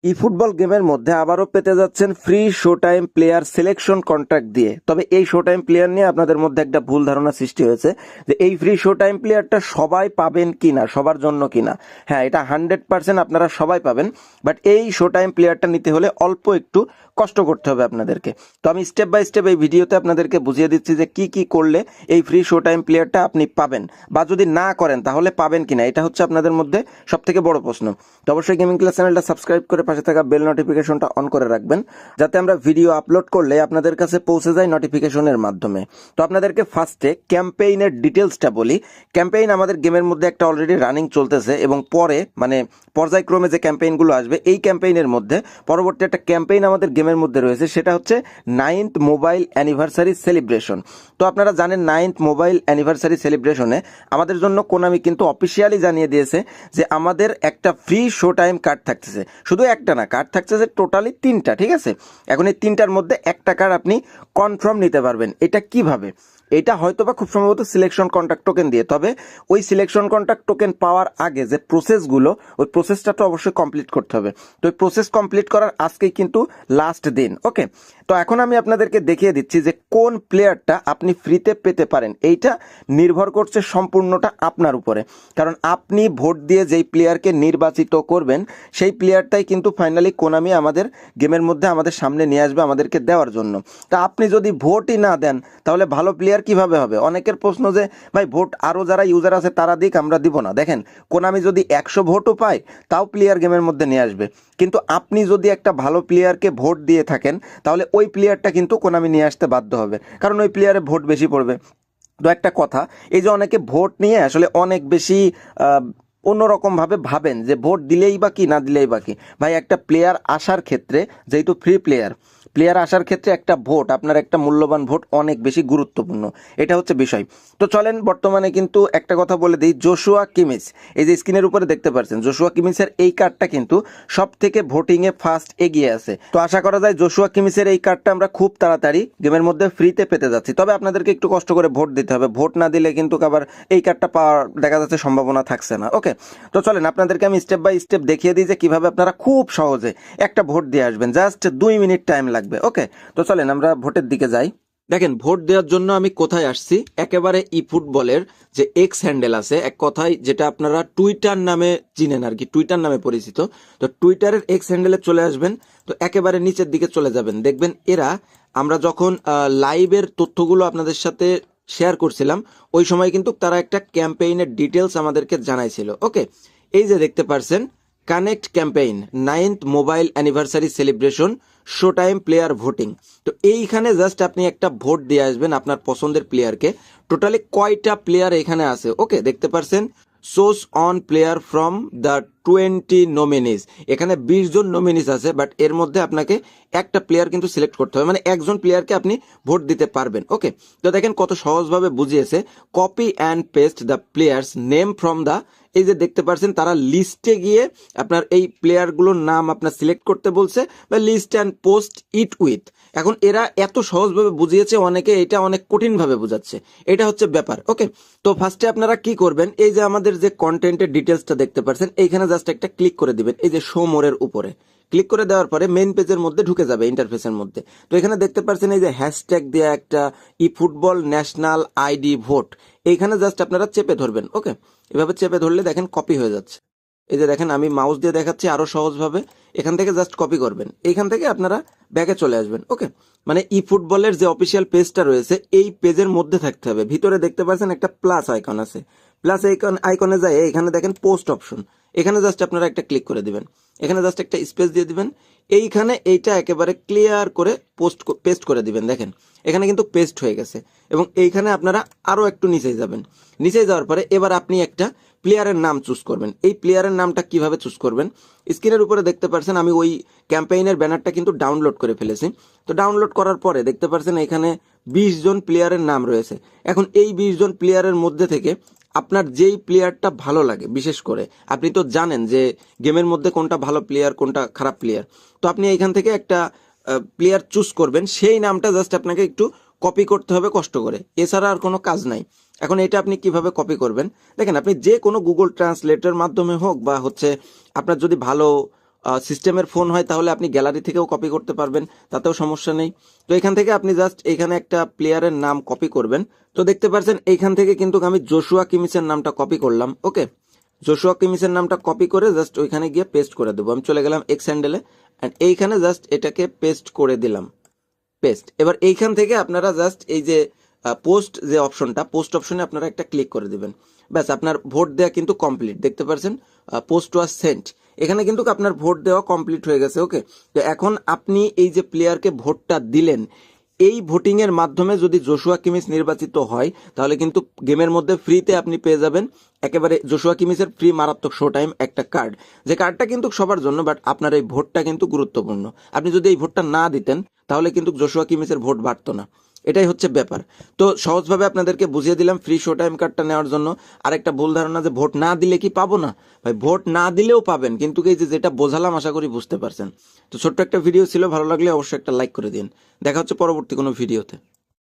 ই football গেমের মধ্যে আবারও পেতে যাচ্ছেন free show time player selection contract দিয়ে। তবে এই শো টাইম প্লেয়ার নিয়ে আপনাদের মধ্যে একটা ভুল ধারণা সৃষ্টি হয়েছে যে এই ফ্রি শো টাইম প্লেয়ারটা সবাই পাবেন কিনা, সবার জন্য কিনা। হ্যাঁ, এটা 100% আপনারা সবাই পাবেন, বাট এই শো টাইম প্লেয়ারটা নিতে হলে অল্প একটু কষ্ট করতে হবে আপনাদেরকে। তো আমি স্টেপ বাই স্টেপ এই ভিডিওতে আপনাদেরকে বুঝিয়ে দিচ্ছি যে কি কি করলে এই ফ্রি শো টাইম প্লেয়ারটা আপনি পাবেন, বা যদি না করেন তাহলে পাবেন কিনা। এটা হচ্ছে আপনাদের মধ্যে সব থেকে বড় প্রশ্ন। তো অবশ্যই গেমিং ক্লাস চ্যানেলটা সাবস্ক্রাইব করে পাশে থাকা বেল নোটিফিকেশনটা অন করে রাখবেন, যাতে আমরা ভিডিও আপলোড করলে আপনাদের কাছে পৌঁছে যায় নোটিফিকেশনের মাধ্যমে। তো আপনাদেরকে ফার্স্টে ক্যাম্পেইনের ডিটেলসটা বলি। ক্যাম্পেইন আমাদের গেমের মধ্যে একটা অলরেডি রানিং চলতেছে, এবং পরে মানে পর্যায়ক্রমে যে ক্যাম্পেইনগুলো আসবে, এই ক্যাম্পেইনের মধ্যে পরবর্তী একটা ক্যাম্পেইন আমাদের গেমের মধ্যে রয়েছে, সেটা হচ্ছে 9th মোবাইল অ্যানিভার্সারি সেলিব্রেশন। তো আপনারা জানেন 9th মোবাইল অ্যানিভার্সারি সেলিব্রেশনে আমাদের জন্য কোনামি কিন্তু অফিসিয়ালি জানিয়ে দিয়েছে যে আমাদের একটা ফ্রি শো টাইম কার্ড থাকতেছে। শুধু একটা না, কার্ড থাকতেছে টোটালি 3টা, ঠিক আছে। এখন এই 3টার মধ্যে একটা কার্ড আপনি কনফার্ম নিতে পারবেন। এটা কিভাবে? এটা হয়তোবা খুব সম্ভবত সিলেকশন কন্ট্রাক্ট টোকেন দিয়ে। তবে ওই সিলেকশন কন্ট্রাক্ট টোকেন পাওয়ার আগে যে প্রসেসগুলো, ওই প্রসেসটা তো অবশ্যই কমপ্লিট করতে হবে। তো ওই প্রসেস কমপ্লিট করার আজকেই কিন্তু লাস্ট দিন, ওকে। তো এখন আমি আপনাদেরকে দেখিয়ে দিচ্ছি যে কোন প্লেয়ারটা আপনি ফ্রিতে পেতে পারেন। এইটা নির্ভর করছে সম্পূর্ণটা আপনার উপরে, কারণ আপনি ভোট দিয়ে যেই প্লেয়ারকে নির্বাচিত করবেন সেই প্লেয়ারটাই কিন্তু ফাইনালি কোনামি আমাদের গেমের মধ্যে আমাদের সামনে নিয়ে আসবে আমাদেরকে দেওয়ার জন্য। তা আপনি যদি ভোটই না দেন তাহলে ভালো প্লেয়ার কিভাবে হবে? অনেকের প্রশ্ন যে ভাই ভোট আরও যারা ইউজার আছে তারা দিক, আমরা দিব না। দেখেন, কোনামি যদি 100 ভোটও পায় তাও প্লেয়ার গেমের মধ্যে নিয়ে আসবে, কিন্তু আপনি যদি একটা ভালো প্লেয়ারকে ভোট দিয়ে থাকেন তাহলে ওই প্লেয়ারটা কিন্তু কোনামি নিয়ে আসতে বাধ্য হবে, কারণ ওই প্লেয়ারে ভোট বেশি পড়বে। তো একটা কথা, এই যে অনেকে ভোট নিয়ে আসলে অনেক বেশি অন্যরকমভাবে ভাবেন যে ভোট দিলেই বা কি, না দিলেই বা কি। ভাই, একটা প্লেয়ার আসার ক্ষেত্রে, যেহেতু ফ্রি প্লেয়ার আসার ক্ষেত্রে একটা ভোট, আপনার একটা মূল্যবান ভোট অনেক বেশি গুরুত্বপূর্ণ। এটা হচ্ছে বিষয়। তো চলেন বর্তমানে কিন্তু একটা কথা বলে দিই, জোশুয়া কিমিচ, এই যে স্ক্রিনের উপরে দেখতে পাচ্ছেন জোশুয়া কিমিচের এই কার্ডটা কিন্তু সব থেকে ভোটিংয়ে ফার্স্ট এগিয়ে আছে। তো আশা করা যায় জোশুয়া কিমিচের এই কার্ডটা আমরা খুব তাড়াতাড়ি গেমের মধ্যে ফ্রিতে পেতে যাচ্ছি। তবে আপনাদেরকে একটু কষ্ট করে ভোট দিতে হবে, ভোট না দিলে কিন্তু আবার এই কার্ডটা পাওয়ার দেখা যাচ্ছে সম্ভাবনা থাকছে না, ওকে। তো চলেন আপনাদেরকে আমি স্টেপ বাই স্টেপ দেখিয়ে দিই যে কিভাবে আপনারা খুব সহজে একটা ভোট দিয়ে আসবেন। জাস্ট 2 মিনিট টাইম লাগবে, ওকে। তো চলেন আমরা ভোটের দিকে যাই। দেখেন, ভোট দেওয়ার জন্য আমি কোথায় আসছি, একেবারে ই ফুটবলের যে এক্স হ্যান্ডেল আছে, এক কথায় যেটা আপনারা টুইটার নামে চিনেন আর কি, টুইটার নামে পরিচিত। তো টুইটারের এক্স হ্যান্ডেলে চলে আসবেন। তো একেবারে নিচের দিকে চলে যাবেন, দেখবেন এরা আমরা যখন লাইভের তথ্যগুলো আপনাদের সাথে শেয়ার করছিলাম ওই সময় কিন্তু তারা একটা ক্যাম্পেইনের ডিটেলস আমাদেরকে জানাইছিল, ওকে। এই যে দেখতে পারছেন, connect campaign 9th mobile anniversary celebration show time player voting. তো এইখানে জাস্ট আপনি একটা ভোট দিয়ে আসবেন আপনার পছন্দের প্লেয়ারকে। টোটালি কয়টা প্লেয়ার এখানে আছে, ওকে, দেখতে পারছেন। Source on player from the 20 nominees, এখানে 20 জন নমিনিস আছে, বাট এর মধ্যে আপনাকে একটা প্লেয়ার কিন্তু সিলেক্ট করতে হবে, মানে একজন প্লেয়ারকে আপনি ভোট দিতে পারবেন, ওকে। তো দেখেন কত সহজভাবে বুঝিয়েছে। Copy and paste the players name from the, এই যে দেখতে পাচ্ছেন তারা লিস্টে গিয়ে আপনার এই প্লেয়ারগুলোর নাম আপনার সিলেক্ট করতে বলছে, বা list and post it with. এখন এরা এত সহজভাবে বুঝিয়েছে, অনেকে এটা অনেক কঠিনভাবে বোঝাচ্ছে, এটা হচ্ছে ব্যাপার, ওকে। তো ফার্স্টে আপনারা কি করবেন, এই যে আমাদের যে কন্টেন্টের ডিটেলসটা দেখতে পাচ্ছেন এইখানে জাস্ট একটা ক্লিক করে দিবেন, এই যে শো মোরের উপরে ক্লিক করে দেওয়ার পরে মেইন পেজের মধ্যে ঢুকে যাবে, ইন্টারফেসের মধ্যে। তো এখানে দেখতে পাচ্ছেন এই যে হ্যাশট্যাগ দেওয়া একটা ই ফুটবল ন্যাশনাল আইডি ভোট, এইখানে জাস্ট আপনারা চেপে ধরবেন, ওকে। এভাবে চেপে ধরলে দেখেন কপি হয়ে যাচ্ছে। এই যে দেখেন আমি মাউস দিয়ে দেখাচ্ছি আরো সহজভাবে, এখান থেকে জাস্ট কপি করবেন, এইখান থেকে আপনারা ব্যাকে চলে আসবেন, ওকে। মানে ই ফুটবলের যে অফিসিয়াল পেজটা রয়েছে এই পেজের মধ্যে থাকতে হবে। ভিতরে দেখতে পাচ্ছেন একটা প্লাস আইকন আছে, প্লাস আইকনে যায় এখানে দেখেন পোস্ট অপশন, এখানে জাস্ট আপনারা একটা ক্লিক করে দিবেন, এখানে জাস্ট একটা স্পেস দিয়ে দিবেন, এইখানে এইটা একেবারে ক্লিয়ার করে পেস্ট করে দিবেন। দেখেন এখানে কিন্তু পেস্ট হয়ে গেছে, এবং এইখানে আপনারা আরো একটু নিচে যাবেন। নিচে যাওয়ার পরে এবার আপনি একটা প্লেয়ারের নাম চুজ করবেন। এই প্লেয়ারের নামটা কিভাবে চুজ করবেন, স্ক্রিনের উপরে দেখতে পাচ্ছেন আমি ওই ক্যাম্পেইনের ব্যানারটা কিন্তু ডাউনলোড করে ফেলেছি। তো ডাউনলোড করার পরে দেখতে পাচ্ছেন এখানে 20 জন প্লেয়ারের নাম রয়েছে। এখন এই 20 জন প্লেয়ারের মধ্যে থেকে আপনার যেই প্লেয়ারটা ভালো লাগে, বিশেষ করে আপনি তো জানেন যে গেমের মধ্যে কোনটা ভালো প্লেয়ার কোনটা খারাপ প্লেয়ার, তো আপনি এইখান থেকে একটা প্লেয়ার চুজ করবেন, সেই নামটা জাস্ট আপনাকে একটু কপি করতে হবে কষ্ট করে, এছাড়া আর কোনো কাজ নাই। এখন এটা আপনি কিভাবে কপি করবেন, দেখেন আপনি যে কোনো গুগল ট্রান্সলেটের মাধ্যমে হোক, বা হচ্ছে আপনার যদি ভালো সিস্টেমের ফোন হয় তাহলে আপনি গ্যালারি থেকেও কপি করতে পারবেন, তাতেও সমস্যা নেই। তো এখান থেকে আপনি জাস্ট এখানে একটা প্লেয়ারের নাম কপি করবেন। তো দেখতে পাচ্ছেন এইখান থেকে কিন্তু আমি জোশুয়া কিমিসের নামটা কপি করলাম। ওকে, জোশুয়া কিমিসের নামটা কপি করে জাস্ট ওইখানে গিয়ে পেস্ট করে দেবো। আমি চলে গেলাম এক্স হ্যান্ডেলে অ্যান্ড এইখানে জাস্ট এটাকে পেস্ট করে দিলাম, পেস্ট। এবার এইখান থেকে আপনারা জাস্ট এই যে পোস্ট যে অপশনটা, পোস্ট অপশনে আপনারা একটা ক্লিক করে দিবেন। ব্যাস, আপনার ভোট দেওয়া কিন্তু কমপ্লিট। দেখতে পাচ্ছেন পোস্ট ওয়াজ সেন্ট, এখানে কিন্তু আপনার ভোট দেওয়া কমপ্লিট হয়ে গেছে। ওকে, তো এখন আপনি এই যে প্লেয়ারকে ভোটটা দিলেন, এই ভোটিং এর মাধ্যমে যদি জোশুয়া কিমিস নির্বাচিত হয় তাহলে কিন্তু গেমের মধ্যে ফ্রিতে আপনি পেয়ে যাবেন একেবারে জোশুয়া কিমিসের ফ্রি মারাত্মক শো টাইম একটা কার্ড। যে কার্ডটা কিন্তু সবার জন্য, বাট আপনার এই ভোটটা কিন্তু গুরুত্বপূর্ণ। আপনি যদি এই ভোটটা না দিতেন তাহলে কিন্তু জোশুয়া কিমিসের ভোট বাড়তো না। এটাই হচ্ছে ব্যাপার। তো সহজভাবে আপনাদেরকে বুঝিয়ে দিলাম ফ্রি শো টাইম কার্ডটা নেওয়ার জন্য। আরেকটা ভুল ধারণা যে ভোট না দিলে কি পাবো না, ভাই ভোট না দিলেও পাবেন, কিন্তু এই যে যেটা বোঝালাম আশা করি বুঝতে পারছেন। তো ছোট্ট একটা ভিডিও ছিল, ভালো লাগলে অবশ্যই একটা লাইক করে দিন। দেখা হচ্ছে পরবর্তী কোনো ভিডিওতে।